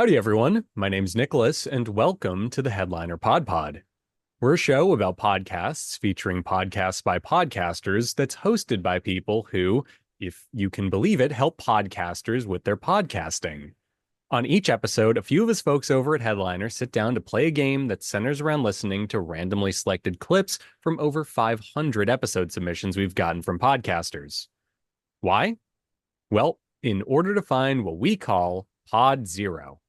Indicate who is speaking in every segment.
Speaker 1: Howdy, everyone. My name's Nicholas, and welcome to the Headliner PodPod. We're a show about podcasts featuring podcasts by podcasters that's hosted by people who, if you can believe it, help podcasters with their podcasting. On each episode, a few of us folks over at Headliner sit down to play a game that centers around listening to randomly selected clips from over 500 episode submissions we've gotten from podcasters. Why? Well, in order to find what we call Pod Zero.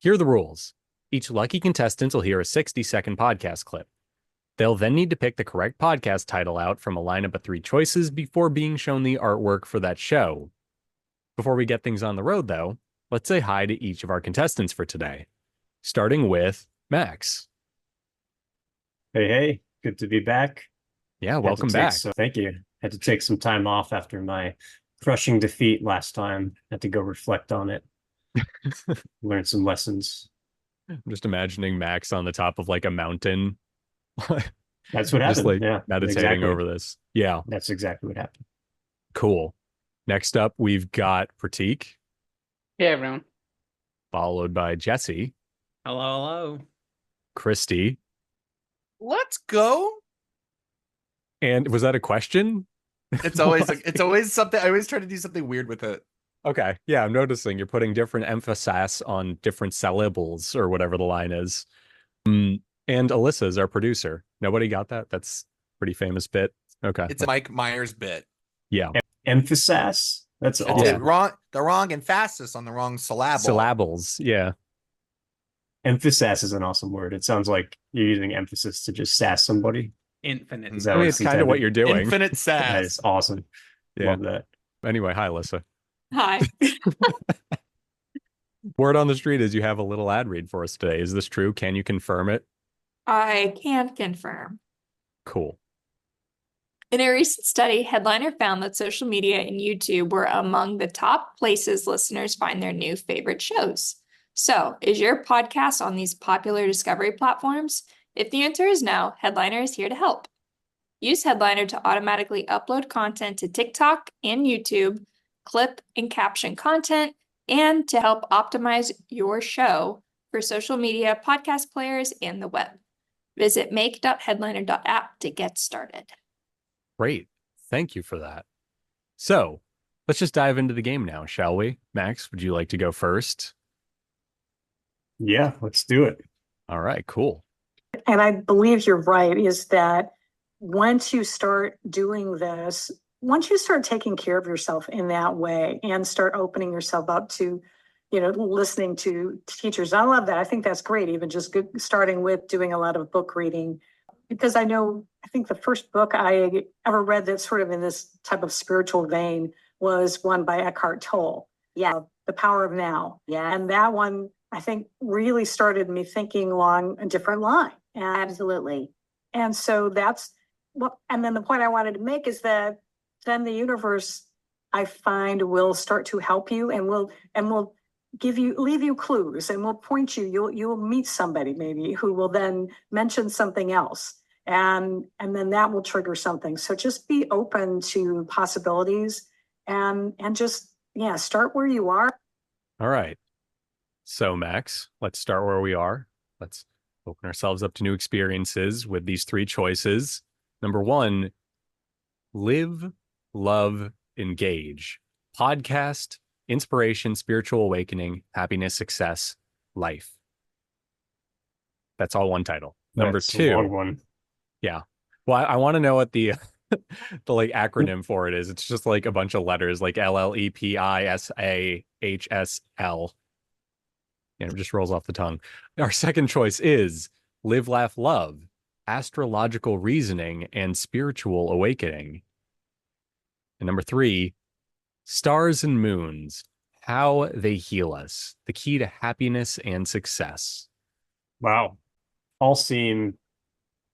Speaker 1: Here are the rules. Each lucky contestant will hear a 60-second podcast clip. They'll then need to pick the correct podcast title out from a lineup of 3 choices before being shown the artwork for that show. Before we get things on the road, though, let's say hi to each of our contestants for today, starting with Max.
Speaker 2: Hey, good to be back.
Speaker 1: Yeah, welcome back.
Speaker 2: Thank you. Had to take some time off after my crushing defeat last time. Had to go reflect on it. Learn some lessons.
Speaker 1: I'm just imagining Max on the top of like a mountain.
Speaker 2: That's what happened.
Speaker 1: Just like meditating
Speaker 2: exactly.
Speaker 1: over this. Yeah.
Speaker 2: That's exactly what happened.
Speaker 1: Cool. Next up, we've got Prateek.
Speaker 3: Hey, everyone.
Speaker 1: Followed by Jesse.
Speaker 4: Hello.
Speaker 1: Kristy.
Speaker 4: Let's go.
Speaker 1: And was that a question?
Speaker 4: It's always something. I always try to do something weird with it.
Speaker 1: Okay. Yeah, I'm noticing you're putting different emphasis on different syllables or whatever the line is. And Alyssa is our producer. Nobody got that? That's a pretty famous bit. Okay.
Speaker 4: It's a Mike Myers bit.
Speaker 1: Yeah.
Speaker 2: Emphasis? That's awesome.
Speaker 4: The wrong emphasis on the wrong syllable.
Speaker 1: Syllables. Yeah.
Speaker 2: Emphasis is an awesome word. It sounds like you're using emphasis to just sass somebody.
Speaker 3: Infinite.
Speaker 2: Is that
Speaker 1: I mean,
Speaker 2: what
Speaker 1: it's kind of what you're doing.
Speaker 4: Infinite sass.
Speaker 2: That is awesome.
Speaker 1: Yeah.
Speaker 2: Love that.
Speaker 1: Anyway, hi, Alyssa.
Speaker 5: Hi.
Speaker 1: Word on the street is you have a little ad read for us today. Is this true? Can you confirm it?
Speaker 5: I can confirm.
Speaker 1: Cool.
Speaker 5: In a recent study, Headliner found that social media and YouTube were among the top places listeners find their new favorite shows. So, is your podcast on these popular discovery platforms? If the answer is no, Headliner is here to help. Use Headliner to automatically upload content to TikTok and YouTube, clip and caption content, and to help optimize your show for social media, podcast players, and the web. Visit make.headliner.app to get started.
Speaker 1: Great. Thank you for that. So let's just dive into the game now, shall we? Max, would you like to go first?
Speaker 2: Yeah, let's do it.
Speaker 1: All right, cool.
Speaker 6: And I believe you're right, is that once you start doing this, once you start taking care of yourself in that way and start opening yourself up to, listening to teachers, I love that. I think that's great. Even just starting with doing a lot of book reading, because I think the first book I ever read that's sort of in this type of spiritual vein was one by Eckhart Tolle.
Speaker 7: Yeah.
Speaker 6: The Power of Now.
Speaker 7: Yeah.
Speaker 6: And that one, I think, really started me thinking along a different line. And,
Speaker 7: Absolutely.
Speaker 6: And so and then the point I wanted to make is that then the universe, I find, will start to help you and will leave you clues and will point you. You'll meet somebody maybe who will then mention something else. And then that will trigger something. So just be open to possibilities and just, start where you are.
Speaker 1: All right. So Max, let's start where we are. Let's open ourselves up to new experiences with these 3 choices. Number 1, live, love, engage. Podcast, inspiration, spiritual awakening, happiness, success, life. That's all one title. Number
Speaker 2: That's
Speaker 1: 2.
Speaker 2: a long one.
Speaker 1: Yeah. Well, I want to know what the like acronym for it is. It's just like a bunch of letters, like LLEPISAHSL. Yeah, it just rolls off the tongue. Our second choice is live, laugh, love, astrological reasoning, and spiritual awakening. And number 3, stars and moons, how they heal us, the key to happiness and success.
Speaker 2: Wow. All seem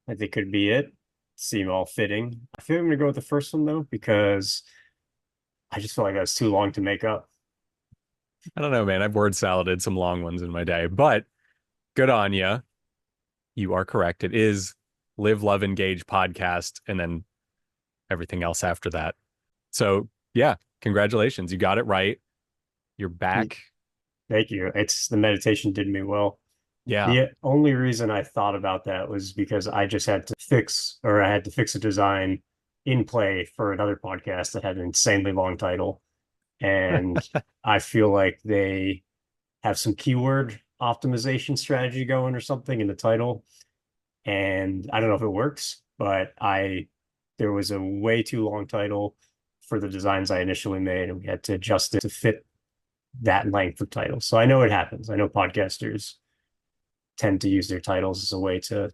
Speaker 2: like they could be it. Seem all fitting. I feel I'm going to go with the first one, though, because I just feel like that's too long to make up.
Speaker 1: I don't know, man. I've word saladed some long ones in my day, but good on you. You are correct. It is Live, Love, Engage podcast, and then everything else after that. So yeah, congratulations. You got it right. You're back
Speaker 2: Thank you. It's the meditation did me well.
Speaker 1: Yeah.
Speaker 2: The only reason I thought about that was because I just had to fix a design in play for another podcast that had an insanely long title. And I feel like they have some keyword optimization strategy going or something in the title. And I don't know if it works, but there was a way too long title for the designs I initially made, and we had to adjust it to fit that length of title. So I know it happens. I know podcasters tend to use their titles as a way to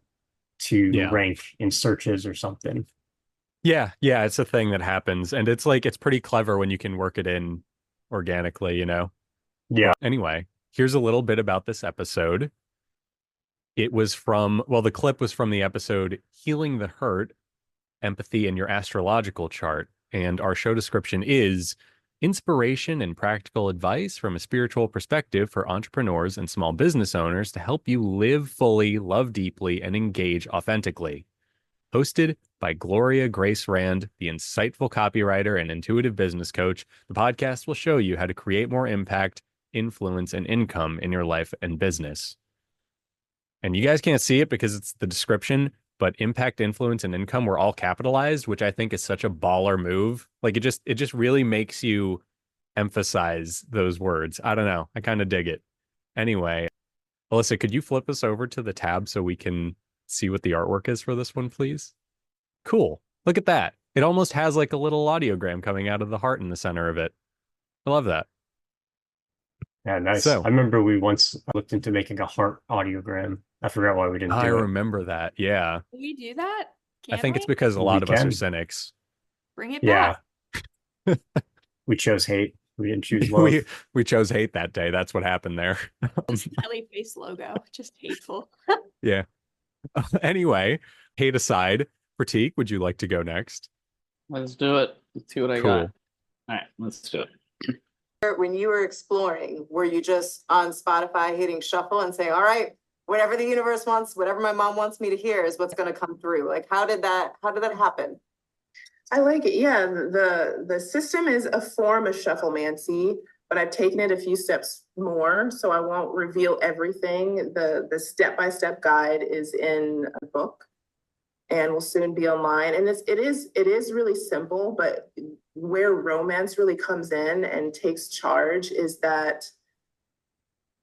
Speaker 1: Yeah.
Speaker 2: rank in searches or something.
Speaker 1: Yeah, it's a thing that happens, and it's like it's pretty clever when you can work it in organically, you know.
Speaker 2: Yeah.
Speaker 1: Anyway, here's a little bit about this episode. It was from, well, the clip was from the episode Healing the Hurt, Empathy in Your Astrological Chart, and our show description is inspiration and practical advice from a spiritual perspective for entrepreneurs and small business owners to help you live fully, love deeply, and engage authentically. Hosted by Gloria Grace Rand, the insightful copywriter and intuitive business coach, the podcast will show you how to create more impact, influence, and income in your life and business. And you guys can't see it because it's the description, but impact, influence, and income were all capitalized, which I think is such a baller move. Like it just really makes you emphasize those words. I don't know. I kind of dig it. Anyway, Alyssa, could you flip us over to the tab so we can see what the artwork is for this one, please? Cool. Look at that. It almost has like a little audiogram coming out of the heart in the center of it. I love that.
Speaker 2: Yeah, nice.
Speaker 1: So-
Speaker 2: I remember we once looked into making a heart audiogram. I forgot why we didn't
Speaker 1: I
Speaker 2: do it.
Speaker 1: remember that. Yeah.
Speaker 5: Can we do that?
Speaker 1: I think it's
Speaker 5: we?
Speaker 1: because a lot
Speaker 2: We
Speaker 1: of us are
Speaker 2: can.
Speaker 1: cynics.
Speaker 5: Bring it
Speaker 2: Yeah.
Speaker 5: back.
Speaker 2: We chose hate. We didn't choose love.
Speaker 1: we chose hate that day. That's what happened there.
Speaker 5: Smiley face logo. Just hateful.
Speaker 1: Yeah. Anyway, hate aside, Prateek, would you like to go next?
Speaker 3: Let's do it. Let's see what I
Speaker 1: Cool.
Speaker 3: got. All right, let's do it.
Speaker 7: When you were exploring, were you just on Spotify hitting shuffle and saying, all right, whatever the universe wants, whatever my mom wants me to hear is what's going to come through? Like, how did that happen?
Speaker 8: I like it. Yeah, the system is a form of shufflemancy, but I've taken it a few steps more, so I won't reveal everything. The step-by-step guide is in a book and will soon be online. And it is really simple, but where romance really comes in and takes charge is that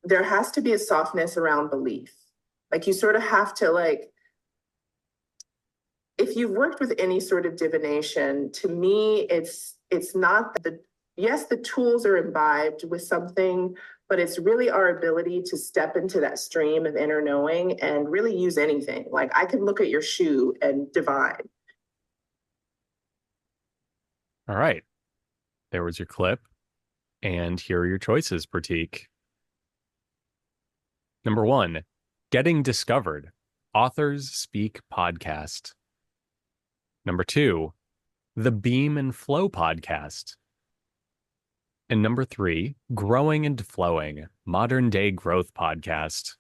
Speaker 8: there has to be a softness around belief. Like you sort of have to if you've worked with any sort of divination, to me, it's not yes, the tools are imbibed with something, but it's really our ability to step into that stream of inner knowing and really use anything. Like I can look at your shoe and divine.
Speaker 1: All right. There was your clip. And here are your choices, Prateek. Number 1, Getting Discovered, Authors Speak Podcast. Number 2, the BEAM&Flow podcast. And number 3, Growing and Flowing, Modern Day Growth podcast.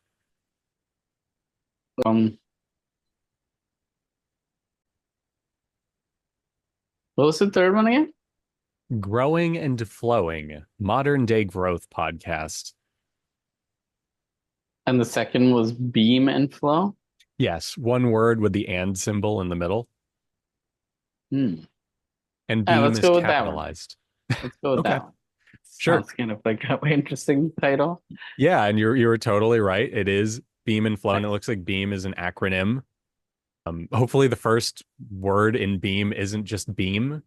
Speaker 3: What was the third one again?
Speaker 1: Growing and Flowing, Modern Day Growth podcast.
Speaker 3: And the second was BEAM&Flow.
Speaker 1: Yes, one word with the and symbol in the middle.
Speaker 3: Hmm.
Speaker 1: And
Speaker 3: Yeah,
Speaker 1: BEAM
Speaker 3: let's
Speaker 1: is
Speaker 3: go with that one.
Speaker 1: capitalized.
Speaker 3: Let's go with
Speaker 1: Okay.
Speaker 3: that one.
Speaker 1: Sure.
Speaker 3: Sounds kind of like an interesting title.
Speaker 1: Yeah, and you were totally right. It is BEAM&Flow, and it
Speaker 3: Nice.
Speaker 1: looks like BEAM is an acronym. Hopefully the first word in BEAM isn't just beam.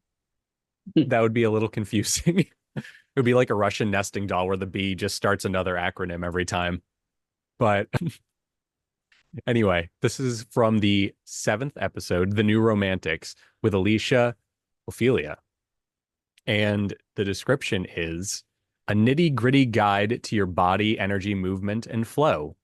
Speaker 1: That would be a little confusing. It would be like a Russian nesting doll where the B just starts another acronym every time. But anyway, this is from the 7th episode, The New Romantics, with Alicia Ophelia. And the description is a nitty-gritty guide to your body, energy, movement, and flow,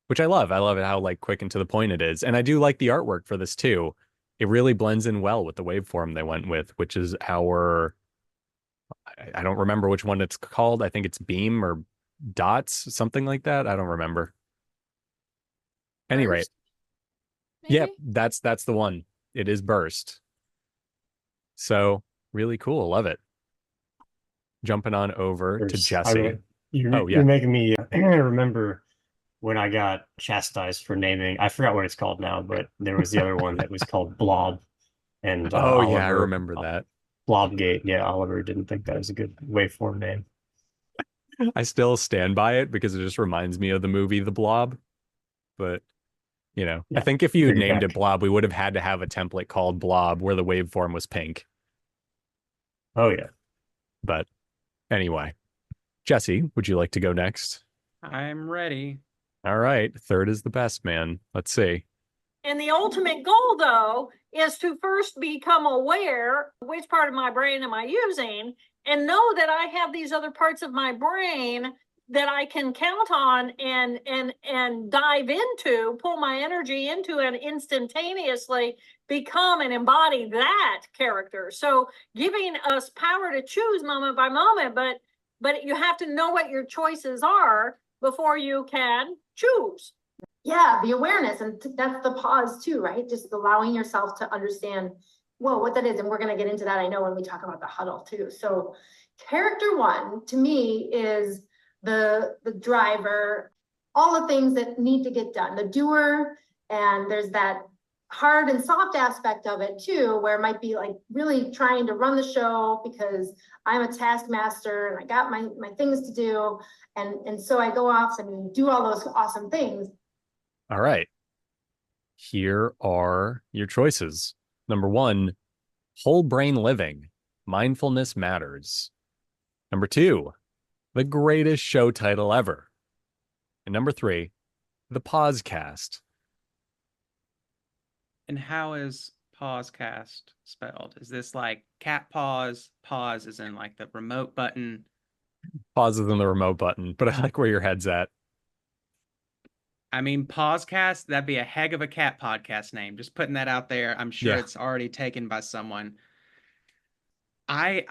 Speaker 1: which I love. I love it how quick and to the point it is. And I do like the artwork for this too. It really blends in well with the waveform they went with, which is our, I don't remember which one it's called. I think it's beam or dots, something like that. I don't remember. Any rate, yeah, that's the one. It is burst. So really cool. Love it. Jumping on over to
Speaker 2: There's-
Speaker 1: Jesse. Oh, yeah.
Speaker 2: You're making me remember when I got chastised for naming. I forgot what it's called now, but there was the other one that was called Blob, and
Speaker 1: Oh, yeah, I
Speaker 2: Oliver
Speaker 1: remember that.
Speaker 2: Blobgate. Yeah, Oliver didn't think that was a good waveform name.
Speaker 1: I still stand by it because it just reminds me of the movie The Blob. But, I
Speaker 2: Yeah,
Speaker 1: think if you had
Speaker 2: bring it
Speaker 1: named
Speaker 2: back.
Speaker 1: it Blob, we would have had to have a template called Blob where the waveform was pink.
Speaker 2: Oh yeah.
Speaker 1: But anyway, Jesse, would you like to go next?
Speaker 9: I'm ready.
Speaker 1: All right. Third is the best, man. Let's see.
Speaker 10: And the ultimate goal, though, is to first become aware which part of my brain am I using and know that I have these other parts of my brain that I can count on and dive into, pull my energy into, and instantaneously become and embody that character. So giving us power to choose moment by moment, but you have to know what your choices are before you can choose.
Speaker 11: Yeah, the awareness, and that's the pause too, right? Just allowing yourself to understand, whoa, what that is. And we're going to get into that, I know, when we talk about the huddle too. So character one to me is the driver, all the things that need to get done, the doer, and there's that hard and soft aspect of it too, where it might be like really trying to run the show because I'm a taskmaster and I got my things to do. And so I go off and do all those awesome things.
Speaker 1: All right. Here are your choices. Number 1, whole brain living. Mindfulness matters. Number 2, the greatest show title ever. And number 3, the Pausecast.
Speaker 9: And how is Pausecast spelled? Is this like cat pause? Pause is in like the remote button.
Speaker 1: Pause is in the remote button, but I like where your head's at.
Speaker 9: I mean, Pausecast, that'd be a heck of a cat podcast name. Just putting that out there. I'm sure it's already taken by someone. I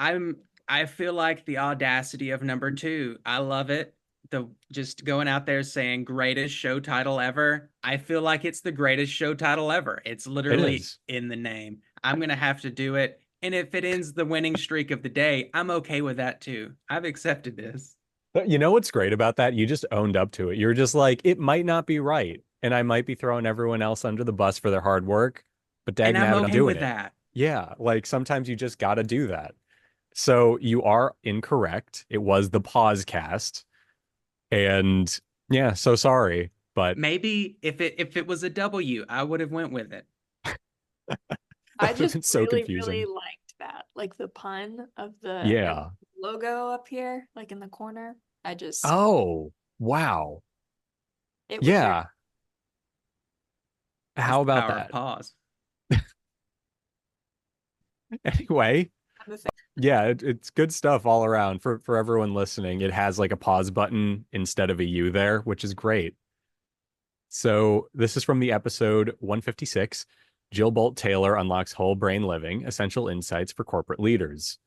Speaker 9: feel like the audacity of number 2. I love it. The just going out there saying greatest show title ever. I feel like it's the greatest show title ever. It's literally in the name. I'm gonna have to do it. And if it ends the winning streak of the day, I'm okay with that too. I've accepted this.
Speaker 1: You know what's great about that? You just owned up to it. You're just like, it might not be right, and I might be throwing everyone else under the bus for their hard work, but dang,
Speaker 9: and I'm okay
Speaker 1: doing
Speaker 9: with
Speaker 1: it.
Speaker 9: that.
Speaker 1: Yeah, like sometimes you just got to do that. So you are incorrect. It was the Pausecast, and yeah, so sorry, but
Speaker 9: maybe if it was a W, I would have went with it.
Speaker 5: I just
Speaker 1: so
Speaker 5: really,
Speaker 1: confusing.
Speaker 5: really liked that, like the pun of the
Speaker 1: Yeah.
Speaker 5: logo up here, like in the corner. I just
Speaker 1: Oh, wow.
Speaker 5: it was
Speaker 1: Yeah. How
Speaker 9: That's the
Speaker 1: about
Speaker 9: power
Speaker 1: that?
Speaker 9: of pause.
Speaker 1: Anyway, yeah, it's good stuff all around for everyone listening. It has like a pause button instead of a U there, which is great. So this is from the episode 156. Jill Bolt Taylor unlocks whole brain living, essential insights for corporate leaders.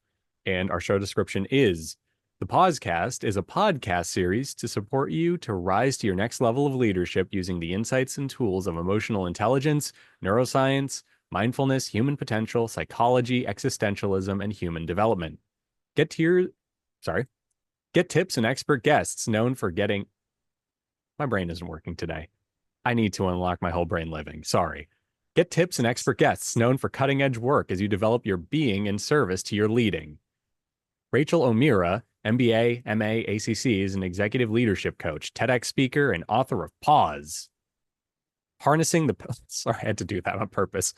Speaker 1: And our show description is: the Pausecast is a podcast series to support you to rise to your next level of leadership using the insights and tools of emotional intelligence, neuroscience, mindfulness, human potential, psychology, existentialism, and human development. Get tips and expert guests known for getting... My brain isn't working today. I need to unlock my whole brain living. Sorry. Get tips and expert guests known for cutting edge work as you develop your being in service to your leading. Rachel O'Meara, MBA, MA, ACC, is an executive leadership coach, TEDx speaker, and author of Pause. Sorry, I had to do that on purpose.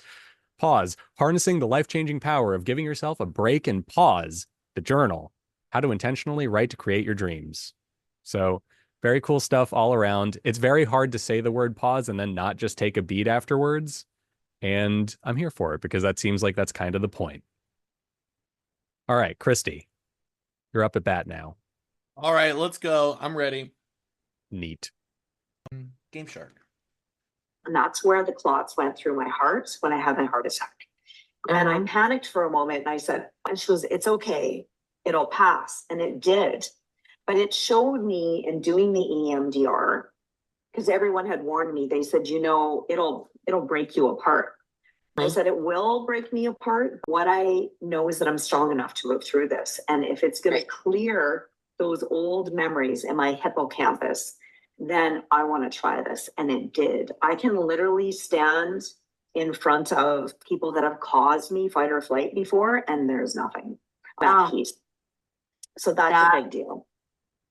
Speaker 1: Pause. Harnessing the life-changing power of giving yourself a break and pause. The journal. How to intentionally write to create your dreams. So, very cool stuff all around. It's very hard to say the word pause and then not just take a beat afterwards. And I'm here for it because that seems like that's kind of the point. All right, Kristy, you're up at bat now.
Speaker 4: All right, let's go. I'm ready.
Speaker 1: Neat.
Speaker 4: Game Shark.
Speaker 12: And that's where the clots went through my heart when I had my heart attack. And I panicked for a moment and I said, and she goes, it's okay, it'll pass. And it did. But it showed me in doing the EMDr, because everyone had warned me, they said, it'll break you apart. I said, it will break me apart. What I know is that I'm strong enough to move through this. And if it's going to clear those old memories in my hippocampus, then I want to try this. And it did. I can literally stand in front of people that have caused me fight or flight before, and there's nothing. That peace. So that's a big deal.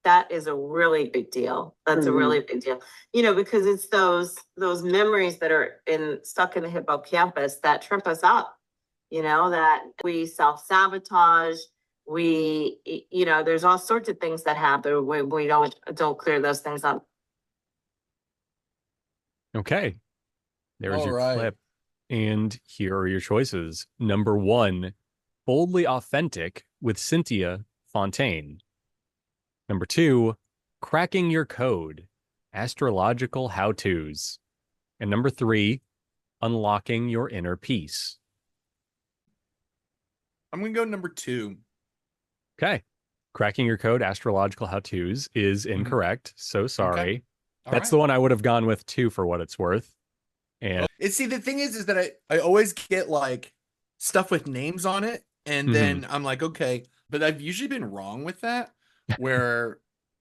Speaker 7: That is a really big deal. That's a really big deal. You know, because it's those memories that are stuck in the hippocampus that trip us up. You know, that we self-sabotage. We, you know, there's all sorts of things that happen when we don't clear those things up.
Speaker 1: Okay. There's
Speaker 4: All
Speaker 1: your
Speaker 4: right.
Speaker 1: clip. And here are your choices. Number 1, Boldly Authentic with Cynthia, Fontaine. Number 2, Cracking Your Code, Astrological How-Tos. And number 3, Unlocking Your Inner Peace.
Speaker 4: I'm going to go number 2.
Speaker 1: Okay. Cracking Your Code, Astrological How-Tos is incorrect. So sorry.
Speaker 4: Okay.
Speaker 1: That's the one I would have gone with too, for what it's worth. And
Speaker 4: See, the thing is that I always get like stuff with names on it. And then I'm like, okay, but I've usually been wrong with that, where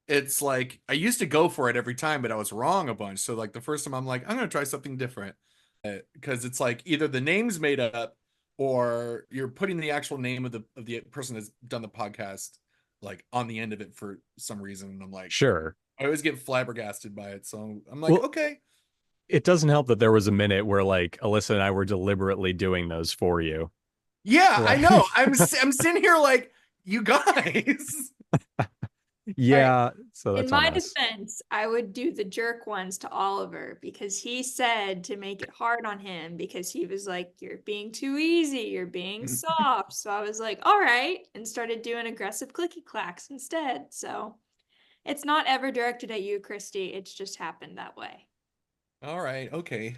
Speaker 4: it's like, I used to go for it every time, but I was wrong a bunch. So like the first time I'm like, I'm going to try something different, because it's like either the name's made up or you're putting the actual name of the person that's done the podcast like on the end of it for some reason. And I'm like,
Speaker 1: sure.
Speaker 4: I always get flabbergasted by it. So I'm like, okay.
Speaker 1: It doesn't help that there was a minute where like Alyssa and I were deliberately doing those for you.
Speaker 4: Yeah, I know. I'm sitting here like, you guys.
Speaker 1: Yeah. So that's
Speaker 5: in my
Speaker 1: on us.
Speaker 5: defense, I would do the jerk ones to Oliver because he said to make it hard on him because he was like, you're being too easy, you're being soft. So I was like, all right, and started doing aggressive clicky clacks instead. So it's not ever directed at you, Kristy. It's just happened that way.
Speaker 4: All right. Okay.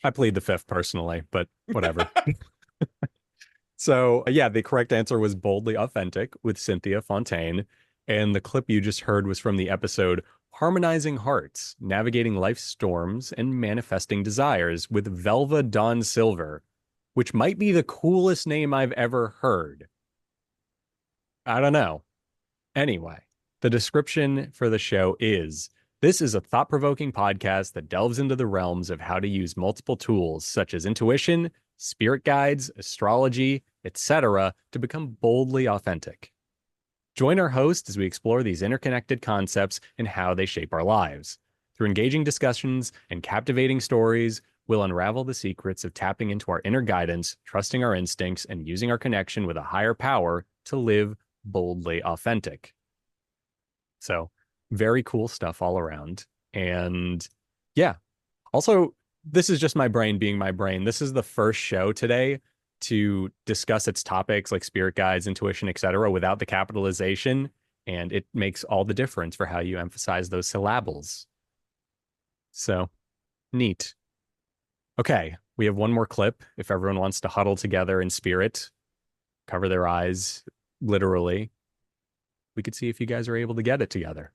Speaker 1: I plead the fifth personally, but whatever. So yeah, the correct answer was Boldly Authentic with Cynthia Fontaine. And the clip you just heard was from the episode Harmonizing Hearts, Navigating Life's Storms and Manifesting Desires with Velva Dawn Silver, which might be the coolest name I've ever heard. I don't know. Anyway, the description for the show is: this is a thought-provoking podcast that delves into the realms of how to use multiple tools such as intuition, spirit guides, astrology, etc. to become boldly authentic. Join our host as we explore these interconnected concepts and how they shape our lives. Through engaging discussions and captivating stories, we'll unravel the secrets of tapping into our inner guidance, trusting our instincts, and using our connection with a higher power to live boldly authentic. So, very cool stuff all around. And yeah, also, this is just my brain being my brain. This is the first show today to discuss its topics like spirit guides, intuition, etc. without the capitalization. And it makes all the difference for how you emphasize those syllables. So, neat. Okay, we have one more clip. If everyone wants to huddle together in spirit, cover their eyes, literally, we could see if you guys are able to get it together.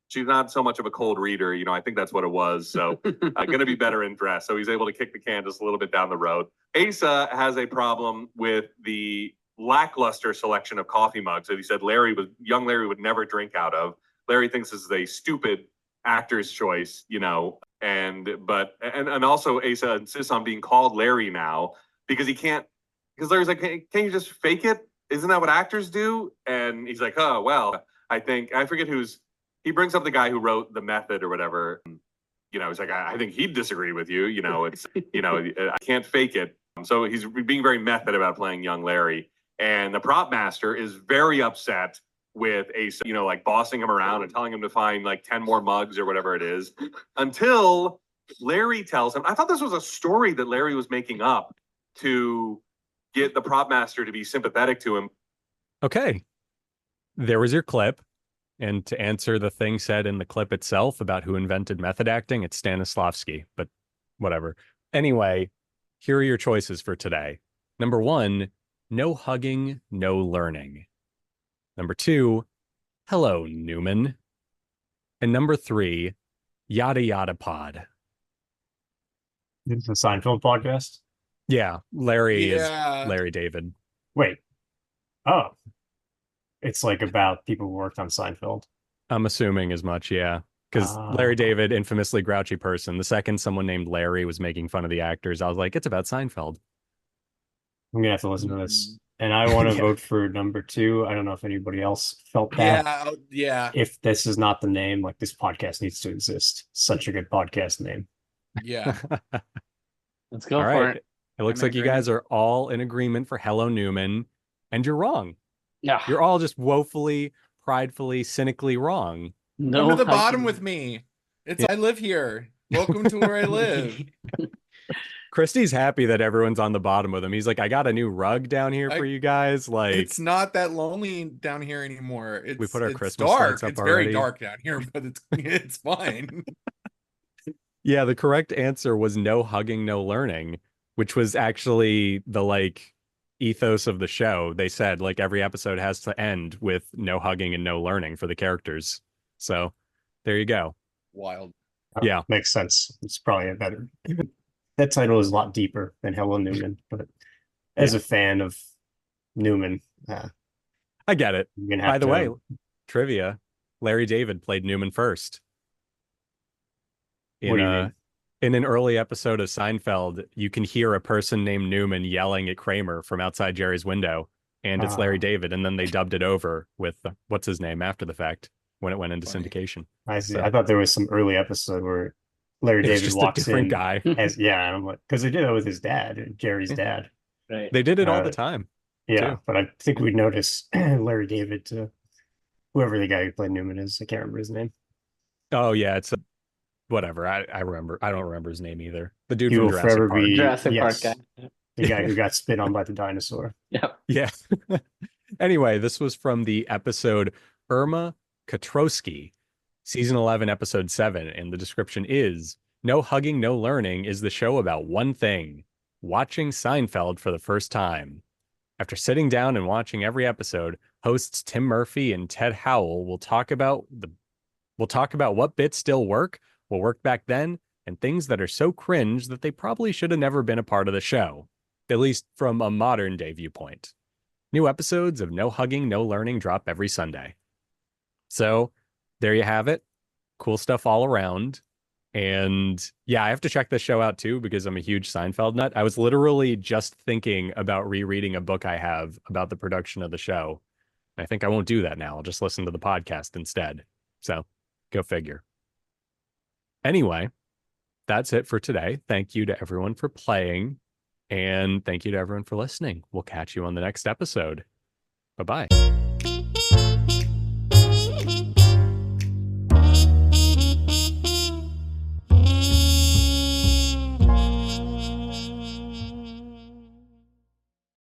Speaker 13: She's not so much of a cold reader, you know, I think that's what it was. So I'm going to be better in dress. So he's able to kick the can just a little bit down the road. Asa has a problem with the lackluster selection of coffee mugs that he said young Larry would never drink out of. Larry thinks this is a stupid actor's choice, you know, and also Asa insists on being called Larry now because Larry's like, can't you just fake it? Isn't that what actors do? And he's like, oh, well, I forget he brings up the guy who wrote The Method or whatever. You know, he's like, I think he'd disagree with you. You know, it's, you know, I can't fake it. So he's being very method about playing young Larry. And the prop master is very upset with Asa, you know, like bossing him around and telling him to find like 10 more mugs or whatever it is, until Larry tells him, I thought this was a story that Larry was making up to get the prop master to be sympathetic to him.
Speaker 1: Okay. There was your clip. And to answer the thing said in the clip itself about who invented method acting, it's Stanislavski, but whatever. Anyway, here are your choices for today. Number 1, no hugging, no learning. Number 2, hello, Newman. And number 3, yada yada pod.
Speaker 2: This is a Seinfeld podcast?
Speaker 1: Yeah, Larry is Larry David.
Speaker 2: Wait. Oh. it's like about people who worked on Seinfeld.
Speaker 1: I'm assuming as much, yeah. Because Larry David, infamously grouchy person. The second someone named Larry was making fun of the actors, I was like, it's about Seinfeld.
Speaker 2: I'm gonna have to listen to this. And I want to
Speaker 1: Yeah.
Speaker 2: vote for number 2. I don't know if anybody else felt that.
Speaker 4: Yeah.
Speaker 2: If this is not the name, like this podcast needs to exist. Such a good podcast name.
Speaker 4: Yeah.
Speaker 3: Let's go
Speaker 1: All
Speaker 3: for
Speaker 1: right.
Speaker 3: it.
Speaker 1: It looks
Speaker 3: I'm in
Speaker 1: like you guys are all in agreement for Hello Newman, and you're wrong.
Speaker 3: Yeah.
Speaker 1: You're all just woefully, pridefully, cynically wrong.
Speaker 4: Come to the bottom
Speaker 3: hugging.
Speaker 4: with me. I live here. Welcome to where I live.
Speaker 1: Kristy's happy that everyone's on the bottom with him. He's like, I got a new rug down here for you guys. Like,
Speaker 4: it's not that lonely down here anymore.
Speaker 1: we put our
Speaker 4: it's
Speaker 1: Christmas
Speaker 4: dark.
Speaker 1: lights up
Speaker 4: It's
Speaker 1: already.
Speaker 4: very dark down here, but it's fine.
Speaker 1: Yeah, the correct answer was no hugging, no learning, which was actually the like ethos of the show. They said like every episode has to end with no hugging and no learning for the characters. So there you go.
Speaker 4: Wild.
Speaker 1: Yeah.
Speaker 2: Makes sense. It's probably a better. That title is a lot deeper than Hello Newman, but as a fan of Newman,
Speaker 1: I get it.
Speaker 2: you're gonna have
Speaker 1: By the
Speaker 2: to-
Speaker 1: way, trivia, Larry David played Newman first.
Speaker 2: What do you mean?
Speaker 1: In an early episode of Seinfeld, you can hear a person named Newman yelling at Kramer from outside Jerry's window, and it's Larry David, and then they dubbed it over with what's his name after the fact when it went into syndication.
Speaker 2: I see.
Speaker 1: So-
Speaker 2: I thought there was some early episode where Larry
Speaker 1: It's
Speaker 2: David
Speaker 1: just a
Speaker 2: walks
Speaker 1: different
Speaker 2: in
Speaker 1: guy.
Speaker 2: as and I'm like, because they did that with his dad, Jerry's dad.
Speaker 3: Right.
Speaker 1: They did it all the time.
Speaker 2: Yeah,
Speaker 1: too.
Speaker 2: but I think we'd notice Larry David to whoever the guy who played Newman is. I can't remember his name.
Speaker 1: Oh yeah, it's whatever. I remember. I don't remember his name either. The dude
Speaker 2: He
Speaker 1: from
Speaker 2: will
Speaker 1: Jurassic
Speaker 2: forever
Speaker 1: Park.
Speaker 2: be
Speaker 3: Jurassic Park
Speaker 2: yes,
Speaker 3: guy.
Speaker 2: the guy who got spit on by the dinosaur.
Speaker 3: Yep.
Speaker 1: Yeah. Anyway, this was from the episode Irma Katrowski, season 11, episode 7, and the description is: No hugging, no learning is the show about one thing: watching Seinfeld for the first time. After sitting down and watching every episode, hosts Tim Murphy and Ted Howell will talk about what bits still work, what worked back then, and things that are so cringe that they probably should have never been a part of the show, at least from a modern day viewpoint. New episodes of No Hugging, No Learning drop every Sunday. So there you have it. Cool stuff all around. And yeah, I have to check this show out too because I'm a huge Seinfeld nut. I was literally just thinking about rereading a book I have about the production of the show. I think I won't do that now. I'll just listen to the podcast instead. So go figure. Anyway, that's it for today. Thank you to everyone for playing. And thank you to everyone for listening. We'll catch you on the next episode. Bye-bye.